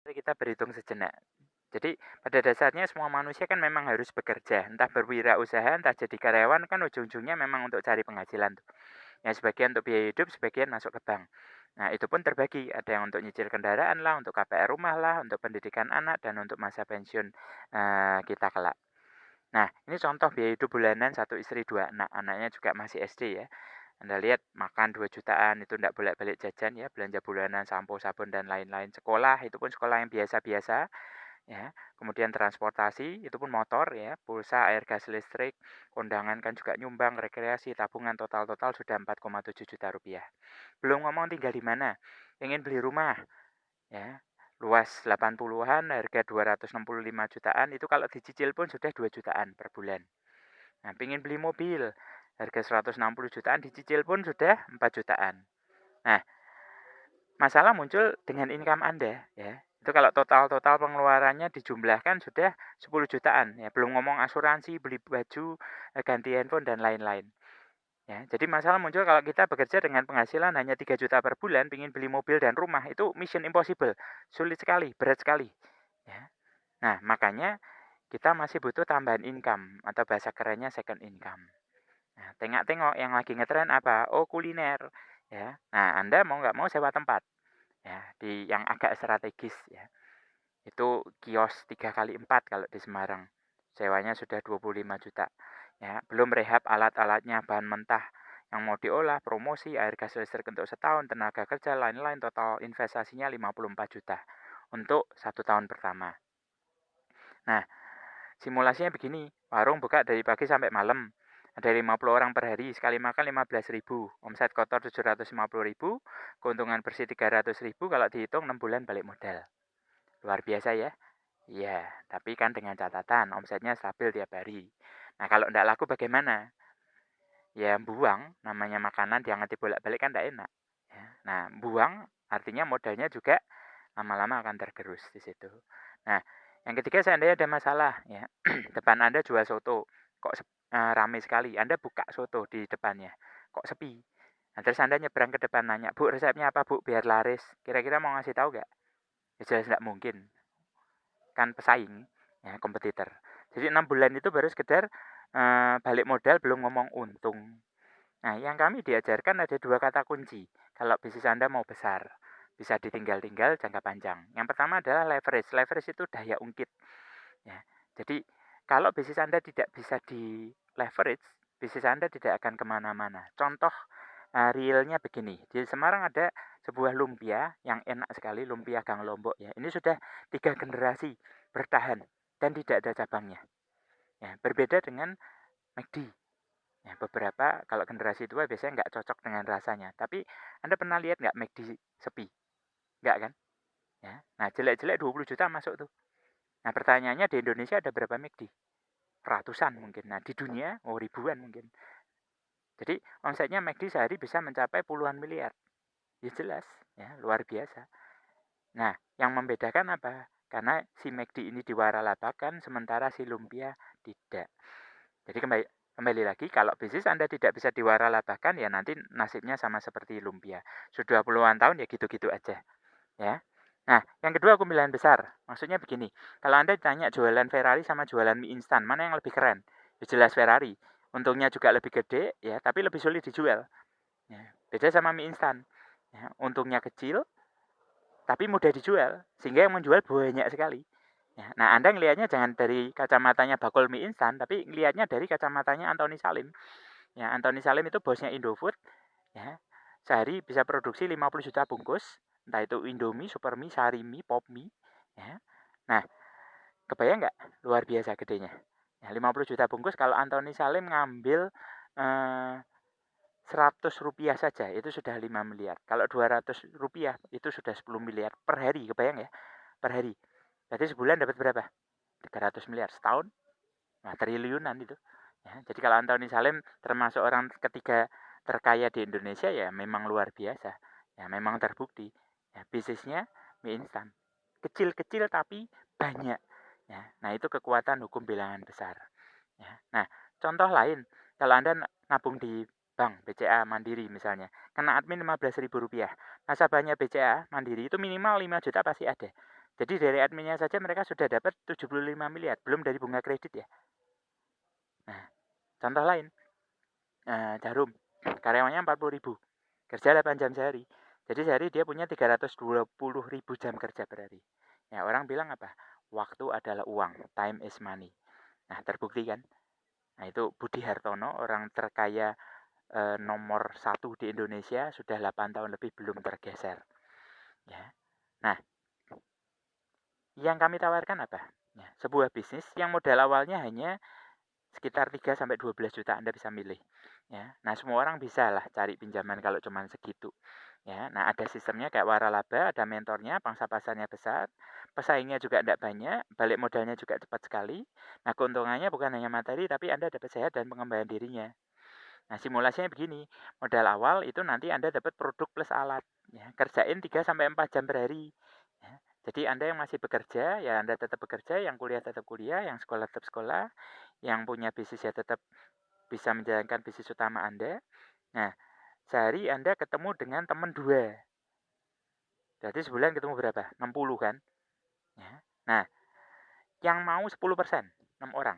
Mari kita berhitung sejenak. Jadi pada dasarnya semua manusia kan memang harus bekerja, entah berwirausaha, entah jadi karyawan kan ujung-ujungnya memang untuk cari penghasilan tuh. Ya sebagian untuk biaya hidup, sebagian masuk ke bank. Nah itu pun terbagi, ada yang untuk nyicil kendaraan lah, untuk KPR rumah lah, untuk pendidikan anak, dan untuk masa pensiun kita kelak. Nah ini contoh biaya hidup bulanan satu istri dua anak, anaknya juga masih SD ya. Anda lihat makan 2 jutaan itu tidak bolak-balik jajan ya, belanja bulanan, sampo, sabun, dan lain-lain. Sekolah, itu pun sekolah yang biasa-biasa ya. Kemudian transportasi, itu pun motor ya, pulsa, air, gas, listrik, kondangan kan juga nyumbang, rekreasi, tabungan total-total sudah 4,7 juta rupiah. Belum ngomong tinggal di mana. Ingin beli rumah ya, luas 80-an, harga 265 jutaan, itu kalau dicicil pun sudah 2 jutaan per bulan. Nah, pengen beli mobil, harga 160 jutaan, dicicil pun sudah 4 jutaan. Nah, masalah muncul dengan income Anda ya. Itu kalau total-total pengeluarannya dijumlahkan sudah 10 jutaan ya, belum ngomong asuransi, beli baju, ganti handphone dan lain-lain. Ya, jadi masalah muncul kalau kita bekerja dengan penghasilan hanya 3 juta per bulan, ingin beli mobil dan rumah, itu mission impossible. Sulit sekali, berat sekali. Ya. Nah, makanya kita masih butuh tambahan income atau bahasa kerennya second income. Nah, tengok-tengok yang lagi ngetren apa? Oh, kuliner. Ya. Nah, Anda mau nggak mau sewa tempat ya di yang agak strategis ya. Itu kios 3 kali 4 kalau di Semarang. Sewanya sudah 25 juta. Ya, belum rehab alat-alatnya, bahan mentah yang mau diolah, promosi, air gas listrik untuk setahun, tenaga kerja, lain-lain, total investasinya 54 juta untuk 1 tahun pertama. Nah, simulasinya begini, warung buka dari pagi sampai malam. Ada 50 orang per hari, sekali makan 15.000. Omset kotor 750.000, keuntungan bersih 300.000, kalau dihitung 6 bulan balik modal. Luar biasa ya. Iya, tapi kan dengan catatan omsetnya stabil tiap hari. Nah, kalau tidak laku bagaimana? Ya buang, namanya makanan jangan dibolak-balik kan tidak enak. Ya. Nah, buang artinya modalnya juga lama-lama akan tergerus di situ. Nah, yang ketiga seandainya ada masalah ya, depan Anda jual soto, kok ramai sekali, Anda buka soto di depannya, kok sepi. Nah, terus Anda nyebrang ke depan nanya, Bu resepnya apa Bu biar laris? Kira-kira mau ngasih tahu nggak? Ya jelas nggak mungkin, kan pesaing, ya kompetitor. Jadi 6 bulan itu baru sekedar balik modal belum ngomong untung. Nah, yang kami diajarkan ada 2 kata kunci kalau bisnis Anda mau besar, bisa ditinggal-tinggal jangka panjang. Yang pertama adalah leverage. Leverage itu daya ungkit. Ya. Jadi kalau bisnis Anda tidak bisa di leverage, bisnis Anda tidak akan kemana-mana. Contoh realnya begini, di Semarang ada sebuah lumpia yang enak sekali, lumpia Gang Lombok ya. Ini sudah 3 generasi bertahan dan tidak ada cabangnya. Ya, berbeda dengan McD. Ya, beberapa kalau generasi tua biasanya nggak cocok dengan rasanya. Tapi Anda pernah lihat nggak McD sepi? Nggak kan? Ya. Nah, jelek-jelek 20 juta masuk tuh. Nah, pertanyaannya di Indonesia ada berapa McD? Ratusan mungkin. Nah, di dunia ribuan mungkin. Jadi omsetnya McD sehari bisa mencapai puluhan miliar. Ya jelas, ya luar biasa. Nah, yang membedakan apa? Karena si McD ini diwaralabakan sementara si lumpia tidak. Jadi kembali lagi, kalau bisnis Anda tidak bisa diwaralabakan, ya nanti nasibnya sama seperti lumpia. Sudah puluhan tahun ya gitu-gitu aja. Ya. Nah, yang kedua pemilihan besar. Maksudnya begini, kalau Anda ditanya jualan Ferrari sama jualan mie instan, mana yang lebih keren? Ya jelas Ferrari. Untungnya juga lebih gede, ya, tapi lebih sulit dijual. Ya. Beda sama mie instan. Ya, untungnya kecil, tapi mudah dijual. Sehingga yang menjual banyak sekali. Ya, nah, Anda ngelihatnya jangan dari kacamatanya bakul mie instan, tapi ngelihatnya dari kacamatanya Anthony Salim. Ya, Anthony Salim itu bosnya Indofood. Ya, sehari bisa produksi 50 juta bungkus, entah itu Indomie, Supermie, Sarimi, Popmie. Ya. Nah, kebayang nggak luar biasa gedenya? Ya, 50 juta bungkus kalau Anthony Salim ngambil 100 rupiah saja itu sudah 5 miliar. Kalau 200 rupiah itu sudah 10 miliar per hari, kebayang ya? Per hari. Berarti sebulan dapat berapa? 300 miliar setahun. Nah, triliunan itu. Ya, jadi kalau Anthony Salim termasuk orang ketiga terkaya di Indonesia ya memang luar biasa. Ya memang terbukti. Ya, bisnisnya mie instan. Kecil-kecil tapi banyak. Ya, nah itu kekuatan hukum bilangan besar. Ya, nah contoh lain, kalau Anda nabung di bank BCA Mandiri misalnya, kena admin 15.000 rupiah. Nasabahnya BCA Mandiri itu minimal 5 juta pasti ada. Jadi dari adminnya saja mereka sudah dapat 75 miliar, belum dari bunga kredit ya. Nah, contoh lain, Jarum, karyawannya 40.000, kerja 8 jam sehari. Jadi sehari dia punya 320.000 jam kerja per hari. Ya, orang bilang apa? Waktu adalah uang, time is money. Nah, terbukti kan? Nah, itu Budi Hartono, orang terkaya nomor 1 di Indonesia, sudah 8 tahun lebih belum tergeser. Ya. Nah, yang kami tawarkan apa? Ya, sebuah bisnis yang modal awalnya hanya sekitar 3 sampai 12 juta Anda bisa milih. Ya. Nah, semua orang bisa lah cari pinjaman kalau cuma segitu. Ya, nah ada sistemnya kayak waralaba, ada mentornya, pangsa pasarnya besar, pesaingnya juga tidak banyak, balik modalnya juga cepat sekali. Nah, keuntungannya bukan hanya materi, tapi Anda dapat sehat dan pengembangan dirinya. Nah, simulasinya begini, modal awal itu nanti Anda dapat produk plus alat. Ya, kerjain 3 sampai 4 jam per hari. Ya, jadi Anda yang masih bekerja, ya Anda tetap bekerja, yang kuliah tetap kuliah, yang sekolah tetap sekolah, yang punya bisnis ya tetap bisa menjalankan bisnis utama Anda. Nah, sehari Anda ketemu dengan teman 2. Berarti sebulan ketemu berapa? 60 kan? Ya. Nah, yang mau 10%, 6 orang.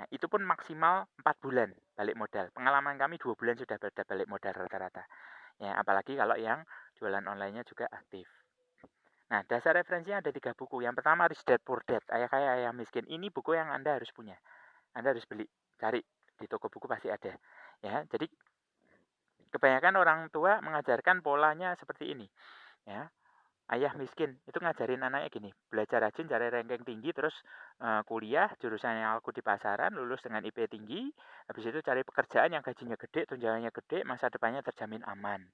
Nah, itu pun maksimal 4 bulan balik modal. Pengalaman kami 2 bulan sudah balik modal rata-rata. Ya, apalagi kalau yang jualan online-nya juga aktif. Nah, dasar referensinya ada 3 buku. Yang pertama Rich Dad Poor Dad, Ayah Kaya Ayah Miskin. Ini buku yang Anda harus punya. Anda harus beli, cari di toko buku pasti ada. Ya, jadi kebanyakan orang tua mengajarkan polanya seperti ini. Ya, Ayah Miskin itu ngajarin anaknya gini, belajar rajin cari ranking tinggi, terus kuliah jurusan yang aku di pasaran, lulus dengan IP tinggi, habis itu cari pekerjaan yang gajinya gede, tunjangannya gede, masa depannya terjamin aman.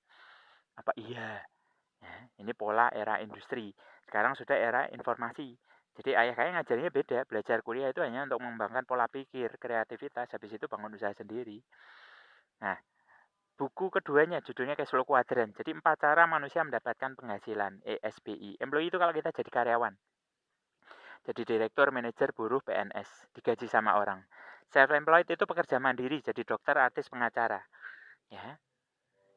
Apa iya? Ya, ini pola era industri. Sekarang sudah era informasi. Jadi ayah kaya ngajarnya beda, belajar kuliah itu hanya untuk mengembangkan pola pikir, kreativitas, habis itu bangun usaha sendiri. Nah, buku keduanya judulnya Cash Flow Quadrant. Jadi 4 cara manusia mendapatkan penghasilan, ESBI. Employee itu kalau kita jadi karyawan. Jadi direktur, manajer, buruh, PNS. Digaji sama orang. Self-employed itu pekerja mandiri, jadi dokter, artis, pengacara. Ya,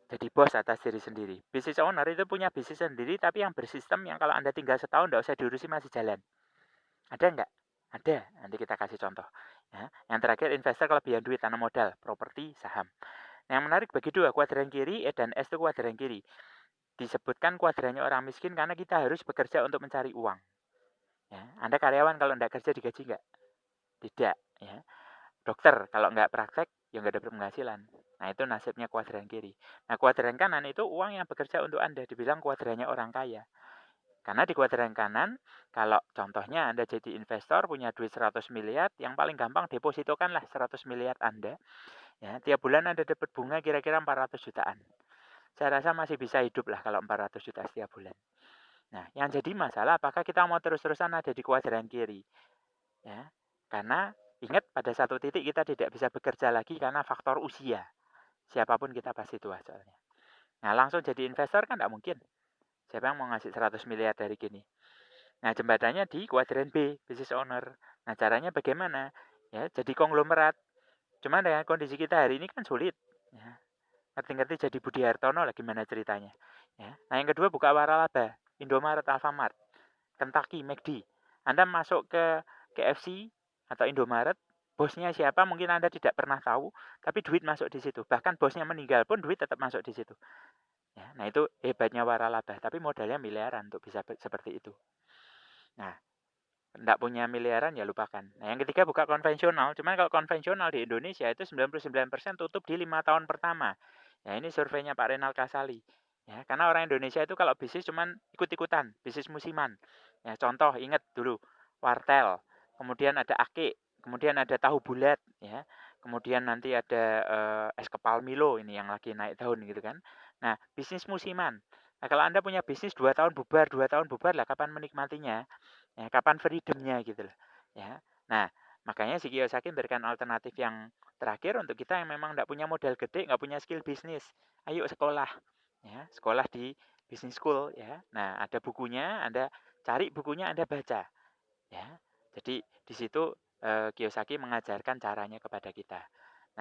jadi bos atas diri sendiri. Business owner itu punya bisnis sendiri, tapi yang bersistem yang kalau Anda tinggal setahun tidak usah diurusi masih jalan. Ada nggak? Ada. Nanti kita kasih contoh. Ya. Yang terakhir investor kelebihan duit, tanam modal, properti, saham. Nah, yang menarik bagi dua, kuadran kiri, E dan S itu kuadran kiri. Disebutkan kuadrannya orang miskin karena kita harus bekerja untuk mencari uang. Ya. Anda karyawan kalau tidak kerja digaji nggak? Tidak. Ya. Dokter kalau nggak praktek ya nggak ada penghasilan. Nah itu nasibnya kuadran kiri. Nah kuadran kanan itu uang yang bekerja untuk Anda, dibilang kuadrannya orang kaya. Karena di kuadran kanan, kalau contohnya Anda jadi investor punya duit 100 miliar, yang paling gampang depositokanlah 100 miliar Anda. Ya, tiap bulan Anda dapat bunga kira-kira 400 jutaan. Saya rasa masih bisa hidup lah kalau 400 juta setiap bulan. Nah, yang jadi masalah apakah kita mau terus-terusan ada di kuadran kiri? Ya, karena ingat pada satu titik kita tidak bisa bekerja lagi karena faktor usia. Siapapun kita pasti tua soalnya. Nah, langsung jadi investor kan tidak mungkin. Siapa yang mau ngasih 100 miliar dari gini? Nah, jembatannya di kuadran B, business owner. Nah, caranya bagaimana? Ya, jadi konglomerat. Cuma dengan kondisi kita hari ini kan sulit. Ya, ngerti-ngerti jadi Budi Hartono lah gimana ceritanya. Ya. Nah, yang kedua buka waralaba, Indomaret, Alfamart, Kentucky, McD. Anda masuk ke KFC atau Indomaret, bosnya siapa mungkin Anda tidak pernah tahu, tapi duit masuk di situ. Bahkan bosnya meninggal pun duit tetap masuk di situ. Ya, nah itu hebatnya waralaba, tapi modalnya miliaran untuk bisa seperti itu. Nah, tidak punya miliaran ya lupakan. Nah, yang ketiga buka konvensional. Cuman kalau konvensional di Indonesia itu 99% tutup di 5 tahun pertama. Ya, ini surveinya Pak Renal Kasali. Ya, karena orang Indonesia itu kalau bisnis cuman ikut-ikutan, bisnis musiman. Ya, contoh ingat dulu wartel, kemudian ada ake, kemudian ada tahu bulat, ya. Kemudian nanti ada es kepal Milo ini yang lagi naik daun gitu kan. Nah, bisnis musiman. Nah, kalau Anda punya bisnis 2 tahun bubar, 2 tahun bubar lah kapan menikmatinya? Ya, kapan freedomnya gitu loh. Ya. Nah, makanya si Kiyosaki memberikan alternatif yang terakhir untuk kita yang memang tidak punya modal gede, nggak punya skill bisnis. Ayo sekolah. Ya, sekolah di business school ya. Nah, ada bukunya, Anda cari bukunya, Anda baca. Ya. Jadi di situ Kiyosaki mengajarkan caranya kepada kita.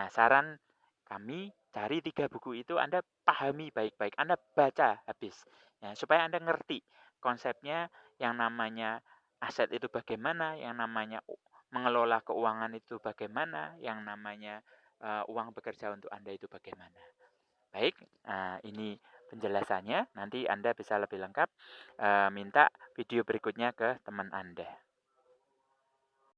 Nah, saran kami cari 3 buku itu Anda pahami baik-baik, Anda baca habis. Ya, supaya Anda ngerti konsepnya yang namanya aset itu bagaimana, yang namanya mengelola keuangan itu bagaimana, yang namanya uang bekerja untuk Anda itu bagaimana. Baik, ini penjelasannya. Nanti Anda bisa lebih lengkap minta video berikutnya ke teman Anda.